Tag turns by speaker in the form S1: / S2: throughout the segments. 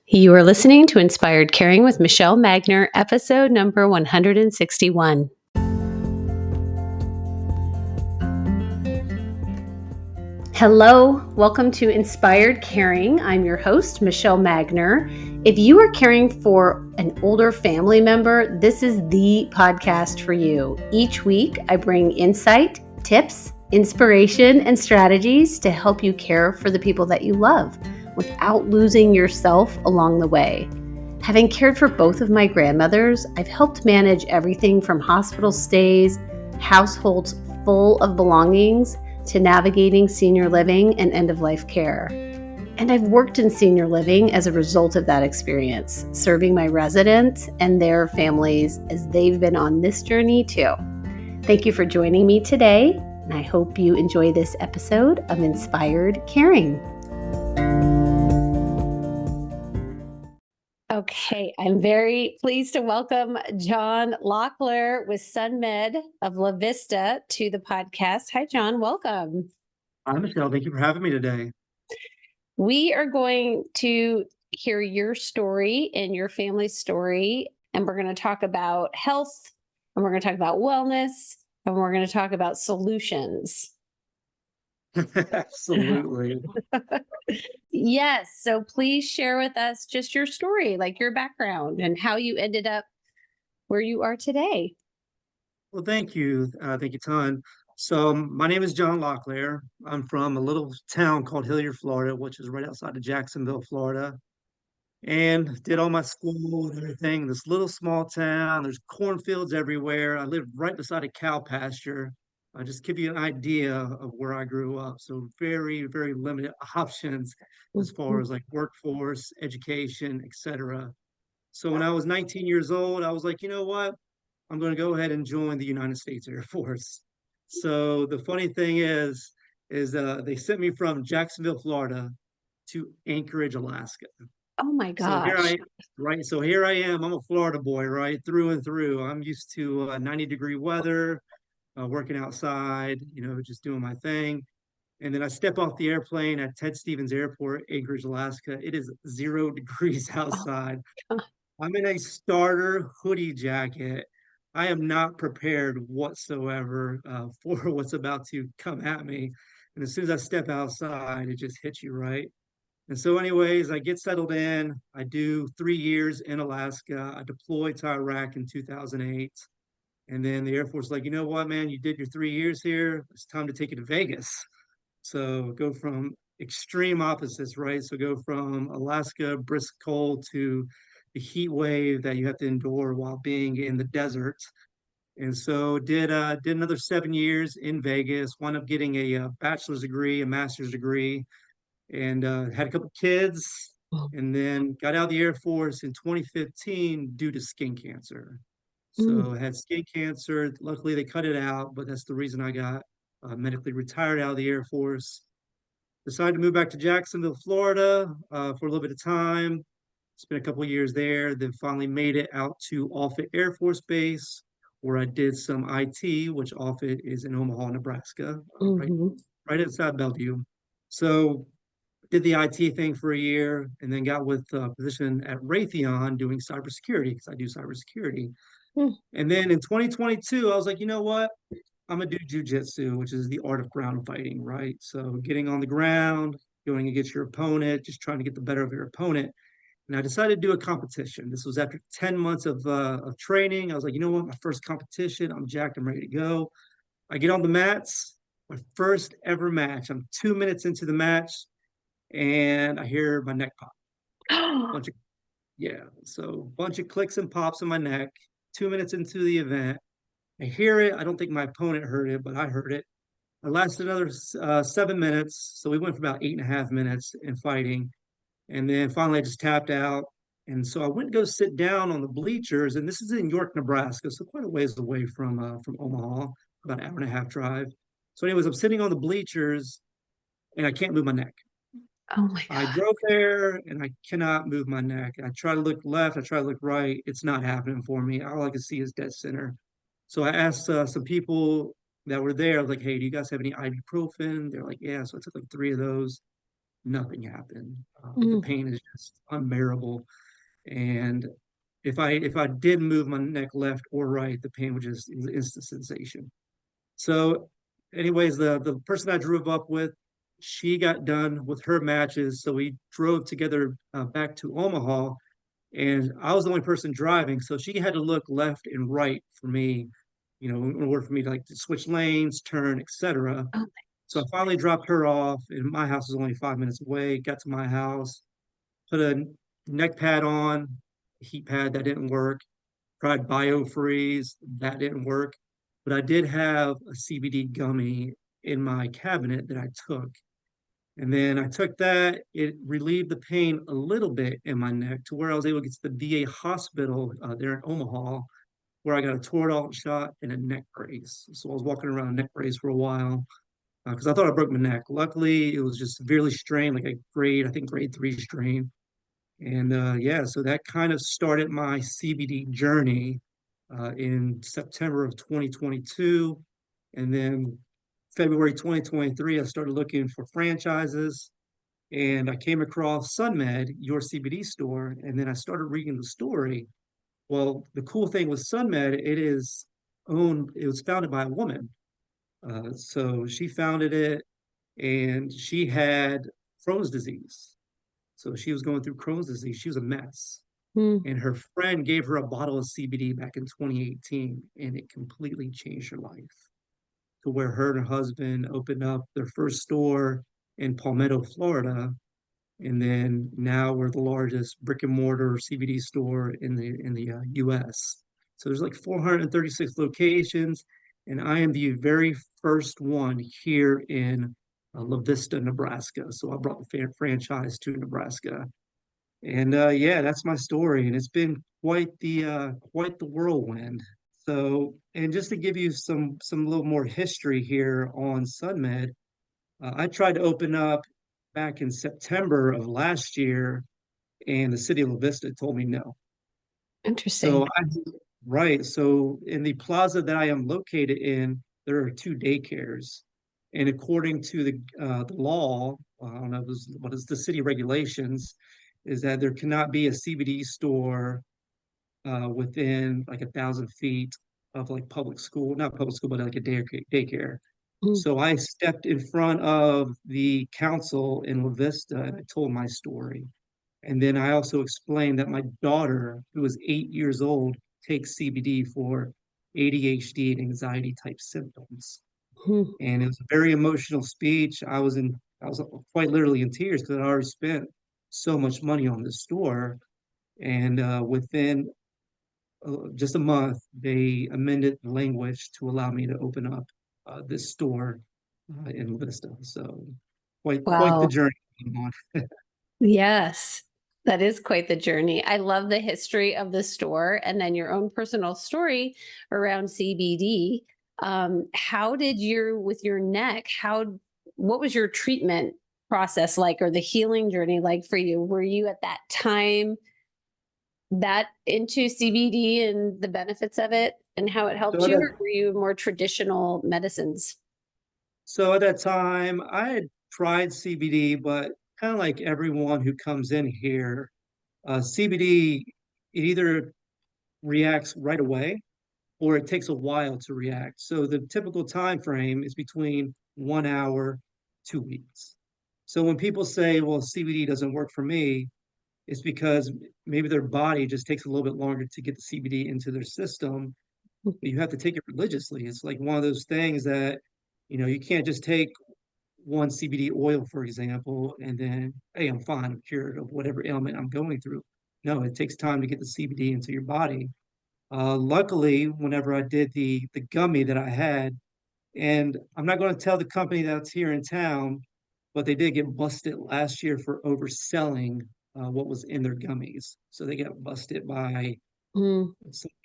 S1: You are listening to Inspired Caring with Michelle Magner, episode number 161. Hello, welcome to Inspired Caring. I'm your host, Michelle Magner. If you are caring for an older family member, this is the podcast for you. Each week, I bring insight, tips, inspiration, and strategies to help you care for the people that you love without losing yourself along the way. Having cared for both of my grandmothers, I've helped manage everything from hospital stays, households full of belongings, to navigating senior living and end-of-life care. And I've worked in senior living as a result of that experience, serving my residents and their families as they've been on this journey too. Thank you for joining me today, and I hope you enjoy this episode of Inspired Caring. Okay, I'm very pleased to welcome John Locklair with Sunmed of La Vista to the podcast. Hi, John. Welcome.
S2: Hi, Michelle. Thank you for having me today.
S1: We are going to hear your story and your family's story, and we're going to talk about health, and we're going to talk about wellness, and we're going to talk about solutions.
S2: Absolutely.
S1: Yes. So please share with us just your story, like your background and how you ended up where you are today.
S2: Well, thank you. Thank you, Ton. So my name is John Locklair. I'm from a little town called Hilliard, Florida, which is right outside of Jacksonville, Florida. And did all my school and everything in this little small town. There's cornfields everywhere. I lived right beside a cow pasture. I'll just give you an idea of where I grew up. So very, very limited options as far as like workforce, education, etc. So when I was 19 years old, I was like, you know what? I'm going to go ahead and join the United States Air Force. So the funny thing is they sent me from Jacksonville, Florida to Anchorage, Alaska.
S1: Oh my
S2: So
S1: gosh.
S2: so here I am. I'm a Florida boy, right? Through and through. I'm used to 90-degree weather, working outside, just doing my thing. And then I step off the airplane at Ted Stevens Airport, Anchorage, Alaska. It is 0 degrees outside.
S1: Oh,
S2: I'm in a starter hoodie jacket. I am not prepared whatsoever for what's about to come at me. And as soon as I step outside, it just hits you right. And so, anyways, I get settled in. I do 3 years in Alaska. I deployed to Iraq in 2008. And then the Air Force, like, you know what, man, you did your 3 years here. It's time to take you to Vegas. So go from extreme opposites, right? So go from Alaska, brisk cold to the heat wave that you have to endure while being in the desert. And so did another 7 years in Vegas, wound up getting a bachelor's degree, a master's degree, and had a couple kids, and then got out of the Air Force in 2015 due to skin cancer. So I had skin cancer. Luckily, they cut it out, but that's the reason I got medically retired out of the Air Force. Decided to move back to Jacksonville, Florida for a little bit of time. Spent a couple of years there, then finally made it out to Offutt Air Force Base, where I did some IT, which Offutt is in Omaha, Nebraska, right outside Bellevue. So did the IT thing for a year, and then got with a position at Raytheon doing cybersecurity because I do cybersecurity. And then in 2022, I was like, you know what? I'm gonna do jujitsu, which is the art of ground fighting, right? So getting on the ground, going against your opponent, just trying to get the better of your opponent. And I decided to do a competition. This was after 10 months of training. I was like, you know what? My first competition. I'm jacked. I'm ready to go. I get on the mats. My first ever match. I'm 2 minutes into the match, and I hear my neck pop. Bunch of Yeah. So bunch of clicks and pops in my neck. 2 minutes into the event, I hear it. I don't think my opponent heard it, but I heard it. It lasted another 7 minutes. So we went for about 8.5 minutes in fighting. And then finally I just tapped out. And so I went to go sit down on the bleachers. And this is in York, Nebraska. So quite a ways away from Omaha, about an hour and a half drive. So, anyways, I'm sitting on the bleachers and I can't move my neck.
S1: Oh my
S2: I
S1: God.
S2: drove there and I cannot move my neck. I try to look left, I try to look right. It's not happening for me. All I can see is dead center. So I asked some people that were there, I was like, hey, do you guys have any ibuprofen? They're like, yeah. So I took like 3 of those. nothing happened. The
S1: Mm.
S2: pain is just unbearable. And if I did move my neck left or right, the pain would just it was instant sensation. So, anyways, the person I drove up with, she got done with her matches, so we drove together back to Omaha, and I was the only person driving, so she had to look left and right for me, in order for me to like to switch lanes, turn, etc.
S1: Oh,
S2: So I finally dropped her off, and my house was only 5 minutes away. Got to my house, put a neck pad on, heat pad that didn't work. Tried BioFreeze, that didn't work. But I did have a CBD gummy in my cabinet that I took. And then I took that, it relieved the pain a little bit in my neck to where I was able to get to the VA hospital there in Omaha, where I got a Toradol shot and a neck brace. So I was walking around a neck brace for a while because I thought I broke my neck. Luckily, it was just severely strained, like I think grade 3 strain. And yeah, so that kind of started my CBD journey in September of 2022. And then February 2023, I started looking for franchises and I came across Sunmed, your CBD store. And then I started reading the story. Well, the cool thing with Sunmed, it was founded by a woman. So she founded it and she had Crohn's disease. So she was going through Crohn's disease. She was a mess.
S1: mm.
S2: And her friend gave her a bottle of CBD back in 2018, and it completely changed her life to where her and her husband opened up their first store in Palmetto, Florida. And then now we're the largest brick and mortar CBD store in the US. So there's like 436 locations, and I am the very first one here in La Vista, Nebraska. So I brought the franchise to Nebraska, and yeah, that's my story, and it's been quite the whirlwind. So, and just to give you some little more history here on SunMed, I tried to open up back in September of last year, and the city of La Vista told me no. So
S1: Interesting.
S2: right. So in the plaza that I am located in, there are two daycares, and according to the law, I don't know what is the city regulations, is that there cannot be a CBD store within like 1,000 feet of like public school, not public school, but like a daycare.
S1: Mm.
S2: So I stepped in front of the council in La Vista and I told my story. And then I also explained that my daughter, who is 8 years old, takes CBD for ADHD and anxiety type symptoms.
S1: Mm.
S2: And it was a very emotional speech. I was quite literally in tears because I already spent so much money on this store. And within just a month, they amended the language to allow me to open up this store in Vista. So quite the
S1: Wow.
S2: journey I'm on.
S1: Yes, that is quite the journey. I love the history of the store and then your own personal story around CBD. How did you, with your neck, what was your treatment process like or the healing journey like for you? Were you at that time that into CBD and the benefits of it and how it helped
S2: So
S1: you,
S2: that
S1: or were you more traditional medicines?
S2: So at that time, I had tried CBD, but kind of like everyone who comes in here, CBD, it either reacts right away or it takes a while to react. So the typical time frame is between 1 hour, 2 weeks. So when people say, well, CBD doesn't work for me, it's because maybe their body just takes a little bit longer to get the CBD into their system, but you have to take it religiously. It's like one of those things that, you can't just take one CBD oil, for example, and then, hey, I'm fine, I'm cured of whatever ailment I'm going through. No, it takes time to get the CBD into your body. Luckily, whenever I did the gummy that I had, and I'm not going to tell the company that's here in town, but they did get busted last year for overselling what was in their gummies. So they got busted by
S1: Mm.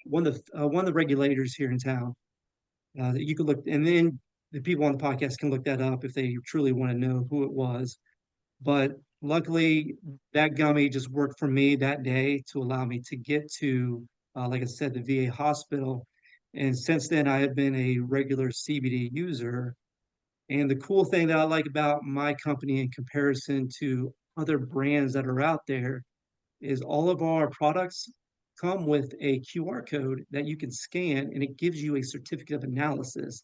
S2: one of the regulators here in town. That you could look, and then the people on the podcast can look that up if they truly want to know who it was. But luckily, that gummy just worked for me that day to allow me to get to, like I said, the VA hospital. And since then, I have been a regular CBD user. And the cool thing that I like about my company in comparison to other brands that are out there is all of our products come with a QR code that you can scan and it gives you a certificate of analysis.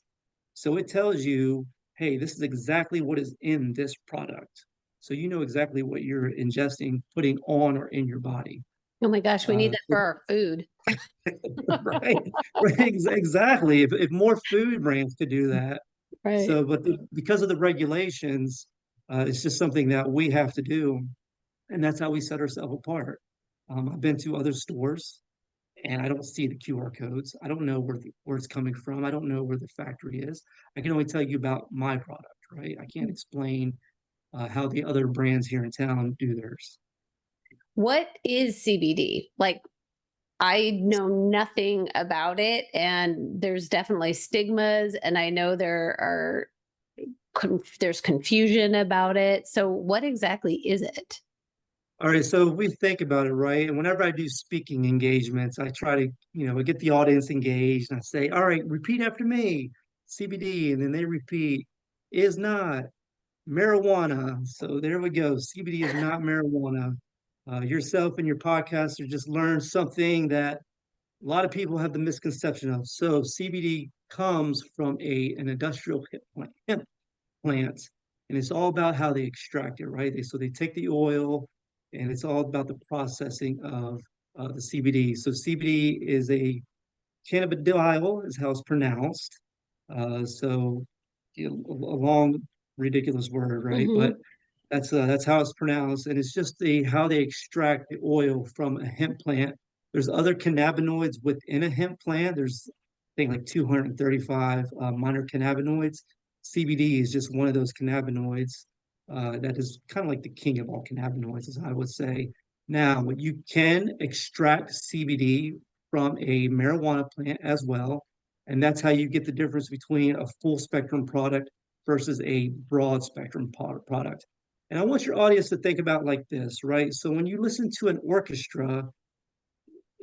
S2: So it tells you, hey, this is exactly what is in this product. So you know exactly what you're ingesting, putting on or in your body.
S1: Oh my gosh, we need that for our food.
S2: Right, right, exactly. If more food brands could do that.
S1: Right.
S2: So, but because of the regulations, it's just something that we have to do, and that's how we set ourselves apart. I've been to other stores, and I don't see the QR codes. I don't know where it's coming from. I don't know where the factory is. I can only tell you about my product, right? I can't explain how the other brands here in town do theirs.
S1: What is CBD? Like, I know nothing about it, and there's definitely stigmas, and I know there's confusion about it. So, what exactly is it?
S2: All right, so we think about it, right? And whenever I do speaking engagements, I try to, get the audience engaged and I say, all right, repeat after me, CBD, and then they repeat, is not marijuana. So there we go. CBD is not marijuana. Yourself and your podcaster just learned something that a lot of people have the misconception of. So CBD comes from an industrial hemp plant, and it's all about how they extract it, right? So they take the oil, and it's all about the processing of the CBD. So CBD is a cannabidiol, is how it's pronounced. So a long, ridiculous word, right? But
S1: Hmm.
S2: that's how it's pronounced, and it's just how they extract the oil from a hemp plant. There's other cannabinoids within a hemp plant. There's I think like 235 minor cannabinoids. CBD is just one of those cannabinoids that is kind of like the king of all cannabinoids, as I would say. Now, you can extract CBD from a marijuana plant as well, and that's how you get the difference between a full spectrum product versus a broad spectrum product. And I want your audience to think about like this, right? So when you listen to an orchestra,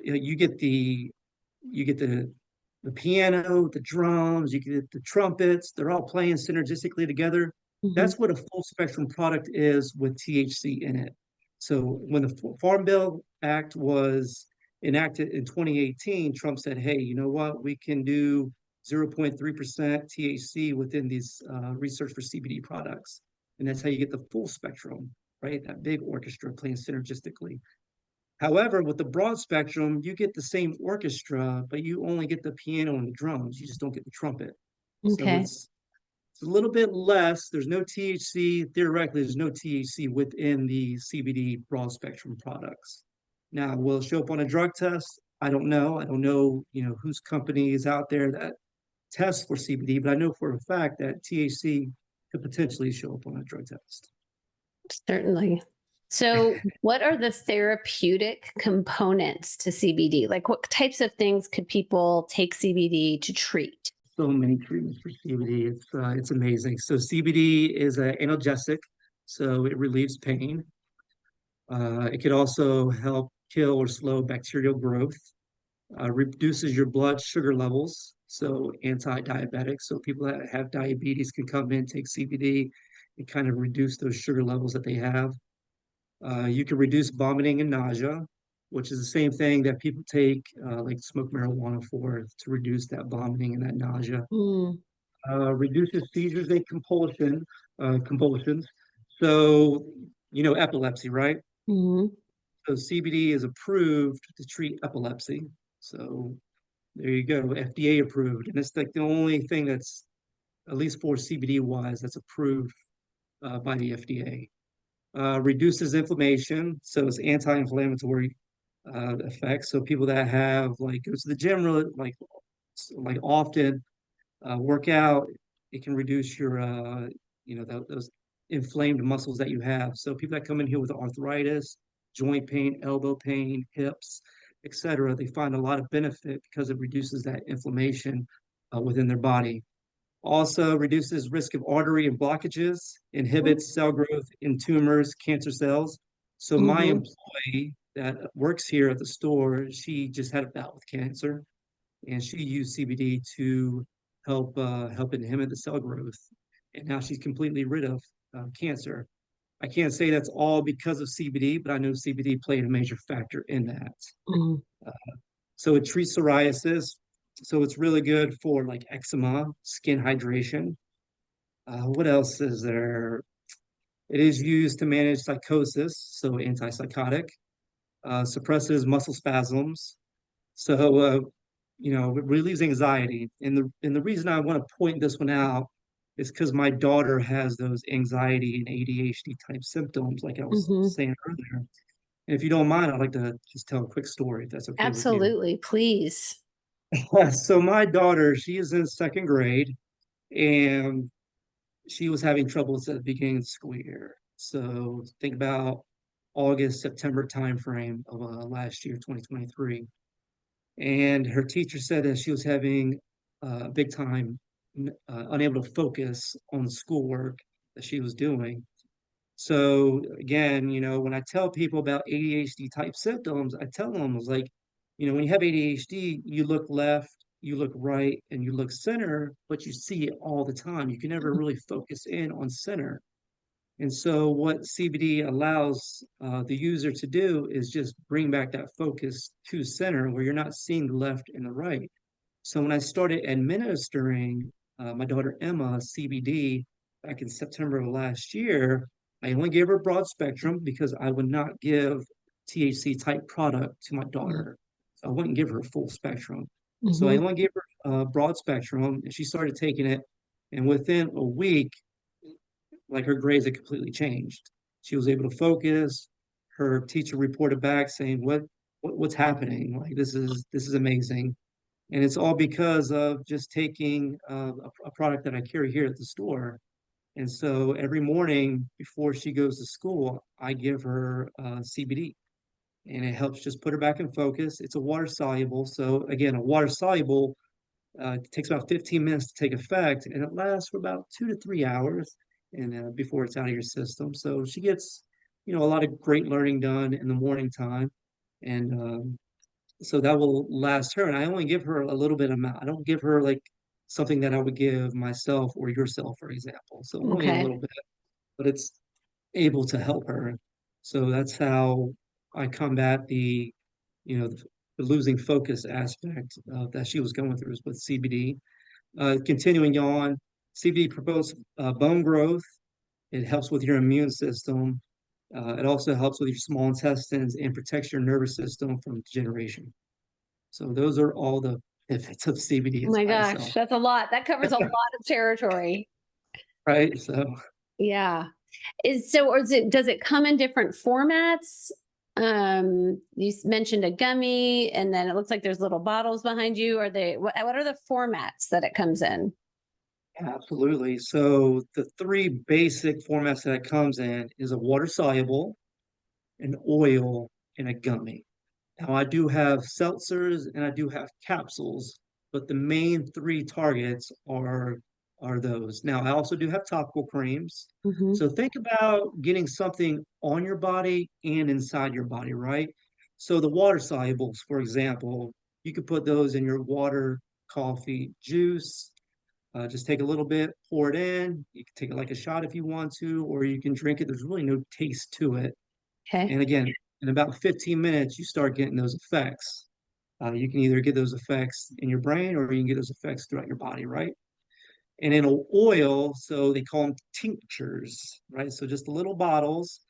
S2: you get the piano, the drums, you get the trumpets, they're all playing synergistically together.
S1: Hmm.
S2: That's what a full spectrum product is with THC in it. So when the Farm Bill Act was enacted in 2018, Trump said, hey, you know what? We can do 0.3% THC within these research for CBD products. And that's how you get the full spectrum, right? That big orchestra playing synergistically. However, with the broad spectrum, you get the same orchestra, but you only get the piano and the drums. You just don't get the trumpet. So
S1: Okay.
S2: it's a little bit less. There's no THC. Theoretically, there's no THC within the CBD broad spectrum products. Now, will it show up on a drug test? I don't know. I don't know, whose company is out there that tests for CBD, but I know for a fact that THC could potentially show up on a drug test.
S1: Certainly. So, what are the therapeutic components to CBD? Like, what types of things could people take CBD to treat?
S2: So many treatments for CBD. It's amazing. So CBD is an analgesic, so it relieves pain. It could also help kill or slow bacterial growth. Reduces your blood sugar levels, so anti-diabetic. So people that have diabetes can come in, take CBD, and kind of reduce those sugar levels that they have. You can reduce vomiting and nausea, which is the same thing that people take, like smoke marijuana for, to reduce that vomiting and that nausea.
S1: Mm.
S2: Reduces seizures and convulsions. So, epilepsy, right?
S1: Hmm.
S2: So CBD is approved to treat epilepsy. So there you go, FDA approved. And it's like the only thing that's, at least for CBD wise, that's approved by the FDA. Reduces inflammation, so it's anti-inflammatory effects. So people that have like go to the gym really like often work out, it can reduce your those inflamed muscles that you have. So people that come in here with arthritis, joint pain, elbow pain, hips, etc., they find a lot of benefit because it reduces that inflammation within their body. Also reduces risk of artery and blockages, inhibits cell growth in tumors, cancer cells. So my
S1: Hmm.
S2: employee that works here at the store, she just had a bout with cancer, and she used CBD to help inhibit the cell growth. and now she's completely rid of cancer. I can't say that's all because of CBD, but I know CBD played a major factor in that.
S1: Mhm.
S2: Uh, so it treats psoriasis. So it's really good for like eczema, skin hydration. What else is there? It is used to manage psychosis, so antipsychotic, suppresses muscle spasms. So, it relieves anxiety. And the reason I want to point this one out is because my daughter has those anxiety and ADHD type symptoms, like I was
S1: Mhm.
S2: saying earlier. And if you don't mind, I'd like to just tell a quick story, if that's okay with you.
S1: Absolutely, please.
S2: So my daughter, she is in second grade, and she was having troubles at the beginning of the school year. So think about August, September timeframe of last year, 2023. And her teacher said that she was having big time unable to focus on the schoolwork that she was doing. So again, when I tell people about ADHD type symptoms, I tell them, I was like, when you have ADHD, you look left, you look right, and you look center, but you see it all the time. You can never really focus in on center. And so what CBD allows the user to do is just bring back that focus to center where you're not seeing the left and the right. So when I started administering my daughter Emma CBD back in September of last year, I only gave her broad spectrum because I would not give THC type product to my
S1: Mhm.
S2: daughter. So I wouldn't give her a full spectrum. So I
S1: Mhm.
S2: only gave her broad spectrum, and she started taking it. And within a week, like her grades had completely changed. She was able to focus. Her teacher reported back saying, what's happening? Like this is amazing." And it's all because of just taking a product that I carry here at the store. And so every morning before she goes to school, I give her CBD, and it helps just put her back in focus. It's a water soluble. So again, a water soluble takes about 15 minutes to take effect, and it lasts for about 2 to 3 hours, and before it's out of your system. So she gets, a lot of great learning done in the morning time, and so that will last her. And I only give her a little bit amount. I don't give her like something that I would give myself or yourself, for example. So only a
S1: Okay.
S2: little bit, but it's able to help her. So that's how I combat the losing focus aspect that she was going through with CBD. Continuing on, CBD promotes bone growth. It helps with your immune system. It also helps with your small intestines and protects your nervous system from degeneration. So those are all the benefits of CBD
S1: Oh my
S2: by
S1: gosh,
S2: itself,
S1: that's a lot. That covers a lot of territory.
S2: right? So
S1: Yeah. Or does it come in different formats? Mentioned a gummy, and then it looks like there's little bottles behind you. What are the formats that it comes in?
S2: absolutely. So the three basic formats that it comes in is a water soluble, an oil, and a gummy. Now, I do have seltzers and I do have capsules, but the main three targets are those. Now, I also do have topical creams.
S1: Hmm.
S2: So think about getting something on your body and inside your body, right? So the water solubles, for example, you could put those in your water, coffee, juice. Just take a little bit, pour it in. You can take it like a shot if you want to, or you can drink it. There's really no taste to it.
S1: Okay.
S2: And again, in about 15 minutes, you start getting those effects. You can either get those effects in your brain or you can get those effects throughout your body, right? And in oil, so they call them tinctures, right? So just little bottles.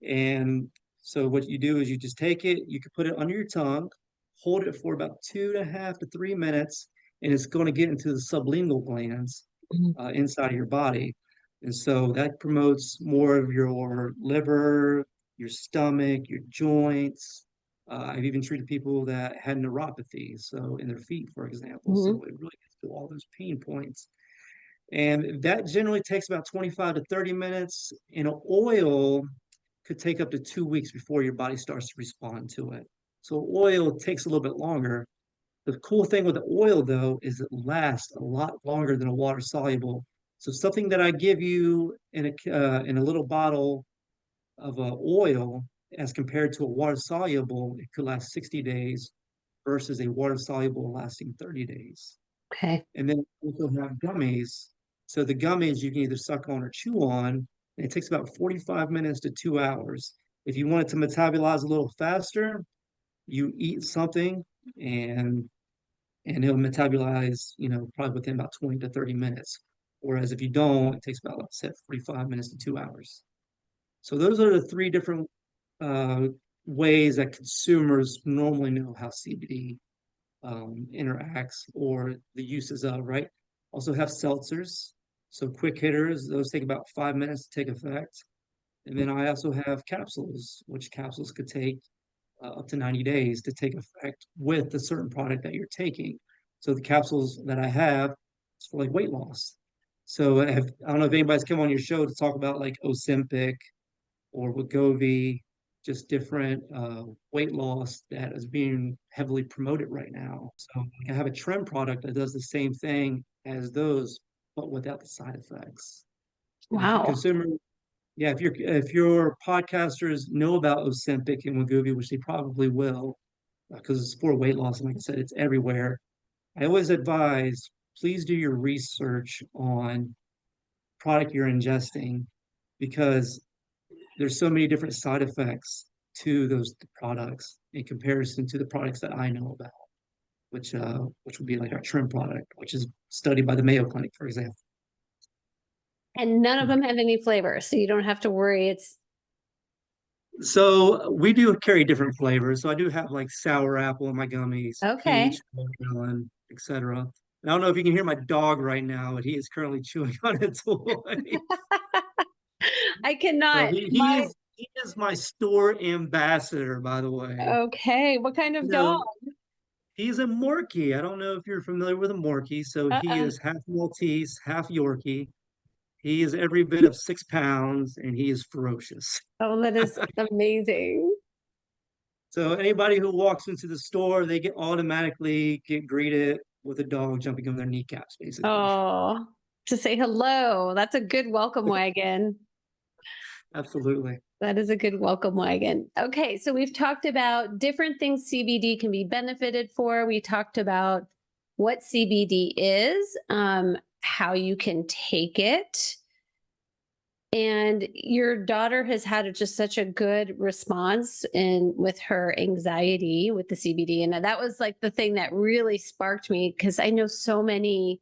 S2: And so what you do is you just take it, you can put it under your tongue, hold it for about 2.5 to 3 minutes, and it's going to get into the sublingual glands
S1: Mhm.
S2: inside of your body. And so that promotes more of your liver, your stomach, your joints. I've even treated people that had neuropathy, so in their feet, for example. So
S1: Mhm.
S2: it really gets to all those pain points. And that generally takes about 25 to 30 minutes. And an oil could take up to 2 weeks before your body starts to respond to it. So oil takes a little bit longer. The cool thing with the oil, though, is it lasts a lot longer than a water soluble. So something that I give you in a little bottle of oil, as compared to a water soluble, it could last 60 days versus a water soluble lasting 30 days.
S1: Okay.
S2: And then we also have gummies. So the gummies you can either suck on or chew on, and it takes about 45 minutes to 2 hours. If you want it to metabolize a little faster, you eat something and it'll metabolize, probably within about 20 to 30 minutes. Whereas if you don't, it takes about, like I said, 45 minutes to 2 hours. So those are the three different uh, ways that consumers normally know how CBD interacts or the uses of, right? Also have seltzers. So quick hitters, those take about 5 minutes to take effect. And then I also have capsules, which capsules could take up to 90 days to take effect with the certain product that you're taking. So the capsules that I have is for like weight loss. So I don't know if anybody's come on your show to talk about like Ozempic or Wegovy, just different weight loss that is being heavily promoted right now. So I have a trend product that does the same thing as those, but without the side effects. And if
S1: Wow.
S2: consumers yeah, if your podcasters know about Ozempic and Wegovy, which they probably will, because it's for weight loss, and like I said, it's everywhere. I always advise, please do your research on product you're ingesting, because there's so many different side effects to those products in comparison to the products that I know about, which would be like our trim product, which is studied by the Mayo Clinic, for example.
S1: And none of them have any flavor, so you don't have to worry. It's
S2: So we do carry different flavors. So I do have like sour apple in my gummies,
S1: okay.
S2: peach, watermelon, etc. And I don't know if you can hear my dog right now, but he is currently chewing on a toy.
S1: I
S2: So
S1: cannot.
S2: he is my store ambassador, by the way.
S1: Okay. What kind
S2: You
S1: of dog?
S2: know, he's a Morkie. I don't know if you're familiar with a Morkie. So he
S1: Uh-uh.
S2: is half Maltese, half Yorkie. He is every bit of 6 pounds, and he is ferocious.
S1: Oh, that is amazing.
S2: So anybody who walks into the store, they get automatically get greeted with a dog jumping on their kneecaps, basically.
S1: Oh, to say hello. That's a good welcome wagon.
S2: Absolutely.
S1: That is a good welcome wagon. Okay, so we've talked about different things CBD can be benefited for. We talked about what CBD is, how you can take it. And your daughter has had just such a good response in with her anxiety with the CBD. And that was like the thing that really sparked me, because I know so many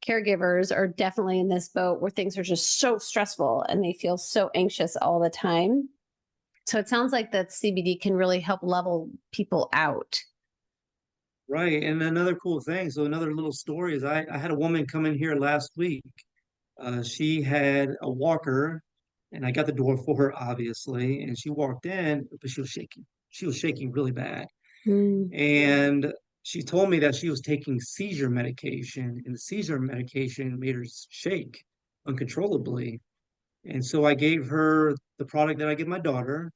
S1: caregivers are definitely in this boat where things are just so stressful and they feel so anxious all the time. So it sounds like that CBD can really help level people out.
S2: Right. And another cool thing, so another little story is I had a woman come in here last week. She had a walker, and I got the door for her, obviously. And she walked in, but she was shaking. She was shaking really bad.
S1: Mm,
S2: And she told me that she was taking seizure medication, and the seizure medication made her shake uncontrollably. And so I gave her the product that I give my daughter,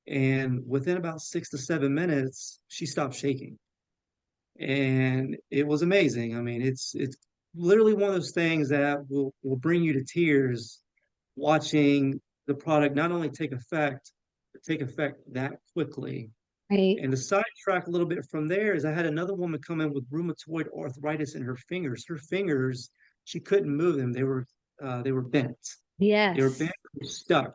S2: and within about 6 to 7 minutes, she stopped shaking. And it was amazing. I mean, it's literally one of those things that will bring you to tears watching the product not only take effect, but take effect that quickly.
S1: right.
S2: And the sidetrack a little bit from there is I had another woman come in with rheumatoid arthritis in her fingers. Her fingers, she couldn't move them. They were bent. They were
S1: Yes.
S2: bent, stuck.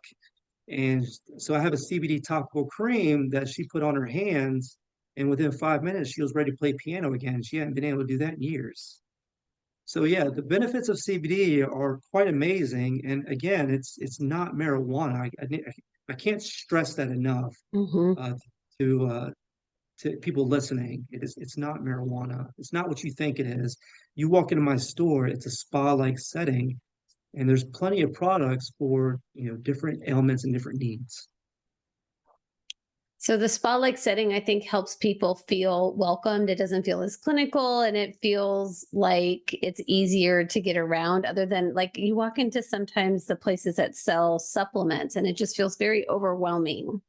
S2: And so I have a CBD topical cream that she put on her hands, and within 5 minutes, she was ready to play piano again. She hadn't been able to do that in years. So yeah, the benefits of CBD are quite amazing. And again, it's not marijuana. I can't stress that enough
S1: Hmm.
S2: uh, to people listening. It's not marijuana. It's not what you think it is. You walk into my store, it's a spa-like setting, and there's plenty of products for different ailments and different needs.
S1: So the spa-like setting, I think, helps people feel welcomed. It doesn't feel as clinical, and it feels like it's easier to get around. Other than like you walk into sometimes the places that sell supplements, and it just feels very overwhelming.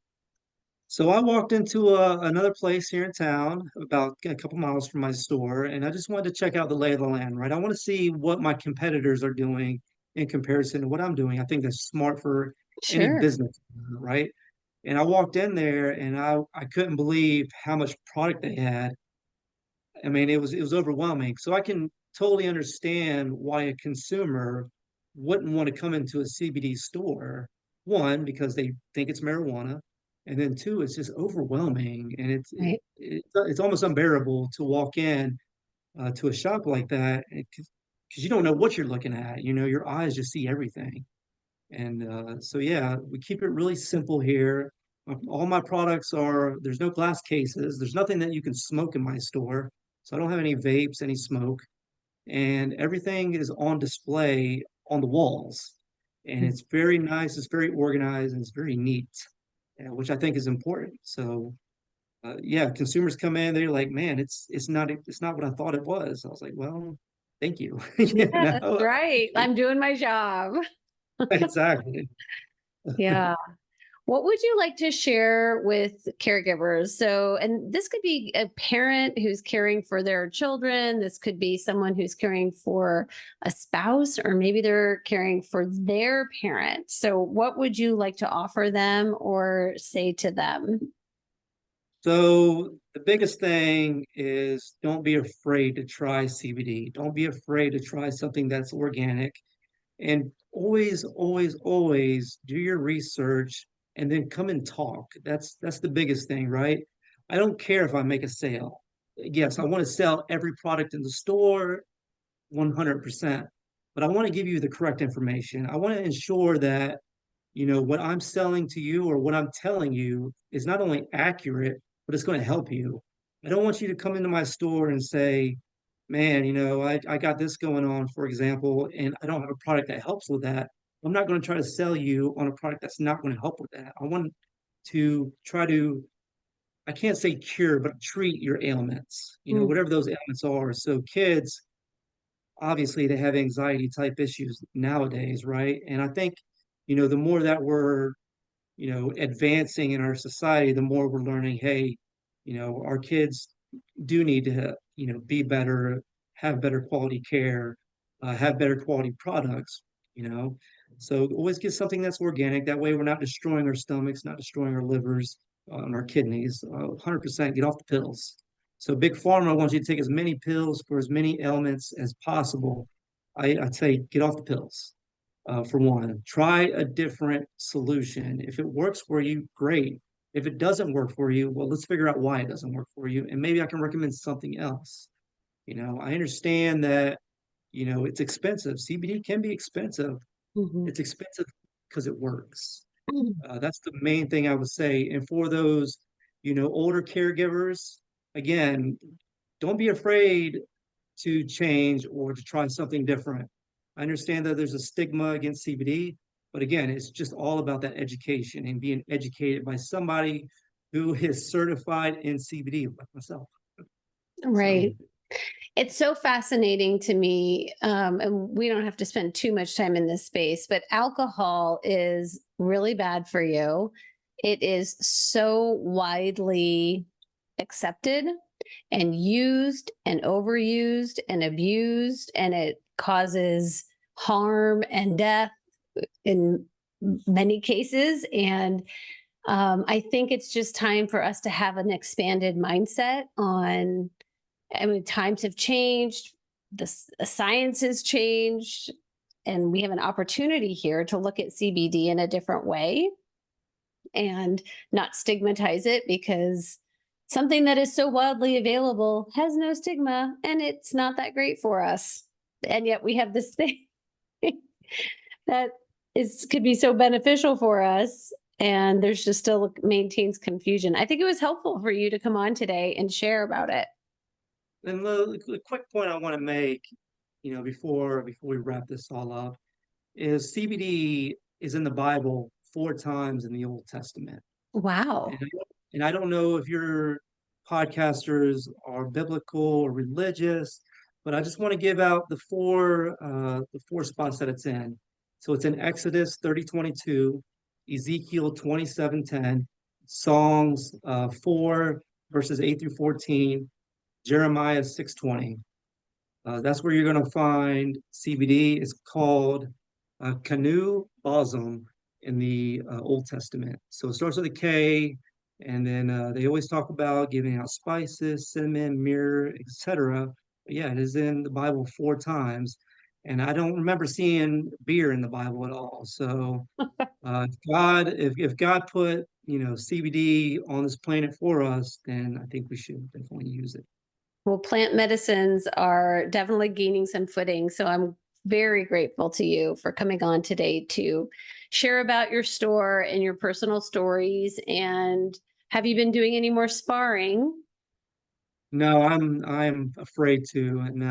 S2: So I walked into another place here in town, about a couple miles from my store, and I just wanted to check out the lay of the land, right? I want to see what my competitors are doing in comparison to what I'm doing. I think that's smart for any
S1: Sure.
S2: business, right? And I walked in there and I couldn't believe how much product they had. I mean, it was overwhelming. So I can totally understand why a consumer wouldn't want to come into a CBD store. One, because they think it's marijuana, and then two, it's just overwhelming, and
S1: Right.
S2: it's almost unbearable to walk in to a shop like that because you don't know what you're looking at. You know, your eyes just see everything. And so, yeah, we keep it really simple here. All my products are, there's no glass cases. There's nothing that you can smoke in my store. So I don't have any vapes, any smoke. And everything is on display on the walls. And it's very nice, it's very organized, and it's very neat, which I think is important. So, yeah, consumers come in, they're like, man, it's not what I thought it was. I was like, well, thank you.
S1: Yeah,
S2: You
S1: that's
S2: know,
S1: right. I'm doing my job.
S2: exactly.
S1: Yeah. What would you like to share with caregivers? So, and this could be a parent who's caring for their children. This could be someone who's caring for a spouse, or maybe they're caring for their parent. So, what would you like to offer them or say to them?
S2: So the biggest thing is don't be afraid to try CBD. Don't be afraid to try something that's organic. And always, always, always do your research and then come and talk. That's the biggest thing, right? I don't care if I make a sale. Yes, I want to sell every product in the store 100%, but I want to give you the correct information. I want to ensure that, what I'm selling to you or what I'm telling you is not only accurate, but it's going to help you. I don't want you to come into my store and say, man, I got this going on, for example, and I don't have a product that helps with that. I'm not going to try to sell you on a product that's not going to help with that. I want to try to, I can't say cure, but treat your ailments,
S1: Mm,
S2: whatever those ailments are. So kids, obviously they have anxiety type issues nowadays, right? And I think, the more that we're, advancing in our society, the more we're learning, hey, our kids do need to, be better, have better quality care, have better quality products, you know. So always get something that's organic. That way we're not destroying our stomachs, not destroying our livers, and our kidneys. 100% get off the pills. So Big Pharma wants you to take as many pills for as many ailments as possible. I'd say get off the pills. For one, try a different solution. If it works for you, great. If it doesn't work for you, well, let's figure out why it doesn't work for you, and maybe I can recommend something else. I understand that, it's expensive. CBD can be expensive.
S1: mhm.
S2: It's expensive because it works.
S1: Mm.
S2: That's the main thing I would say. And for those, older caregivers, again, don't be afraid to change or to try something different. I understand that there's a stigma against CBD, but again, it's just all about that education and being educated by somebody who is certified in CBD, like myself. So,
S1: Right. It's so fascinating to me, and we don't have to spend too much time in this space, but alcohol is really bad for you. It is so widely accepted and used and overused and abused, and it causes harm and death in many cases. And I think it's just time for us to have an expanded mindset on, I mean, times have changed, the science has changed, and we have an opportunity here to look at CBD in a different way and not stigmatize it, because something that is so widely available has no stigma and it's not that great for us. And yet we have this thing that is could be so beneficial for us, and there's just still maintains confusion. I think it was helpful for you to come on today and share about it.
S2: and the quick point I want to make, before we wrap this all up, is CBD is in the Bible 4 times in the Old Testament. And
S1: Wow.
S2: I don't know if your podcasters are biblical or religious, but I just want to give out the four spots that it's in. So it's in Exodus 30:22, Ezekiel 27:10, Songs 4 verses 8 through 14, Jeremiah 6:20. That's where you're going to find CBD. It's called canoe balsam in the Old Testament. So it starts with a K, and then they always talk about giving out spices, cinnamon, myrrh, etc. But yeah, it is in the Bible 4 times. And I don't remember seeing beer in the Bible at all. So if God put, CBD on this planet for us, then I think we should definitely use it.
S1: Well, plant medicines are definitely gaining some footing. So I'm very grateful to you for coming on today to share about your store and your personal stories. And have you been doing any more sparring?
S2: No, I'm afraid to, and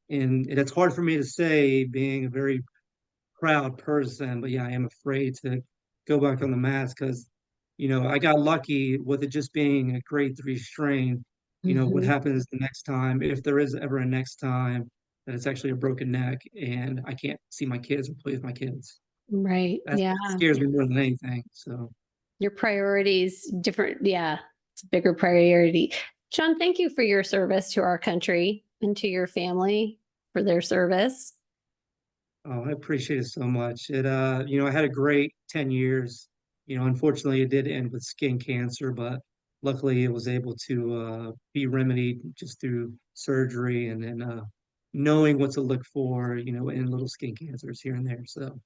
S2: it's hard for me to say, being a very proud person, but yeah, I am afraid to go back on the mats because, I got lucky with it just being a grade 3 strain. What
S1: Mhm.
S2: happens the next time, if there is ever a next time, that it's actually a broken neck and I can't see my kids or play with my kids.
S1: Right. Yeah.
S2: That scares me more than anything. So,
S1: Your priorities different. Yeah. It's a bigger priority. Sean, thank you for your service to our country and to your family for their service.
S2: oh, I appreciate it so much. I had a great 10 years. Unfortunately, it did end with skin cancer, but luckily it was able to be remedied just through surgery and then knowing what to look for, in little skin cancers here and there. So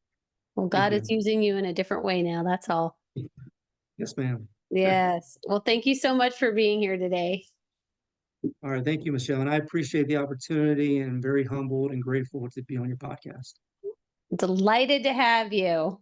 S1: Well,
S2: thank
S1: God is
S2: you.
S1: using you in a different way now. That's all.
S2: Yes, ma'am.
S1: Yes. Well, thank you so much for being here today.
S2: All right. Thank you, Michelle. And I appreciate the opportunity and very humbled and grateful to be on your podcast.
S1: Delighted to have you.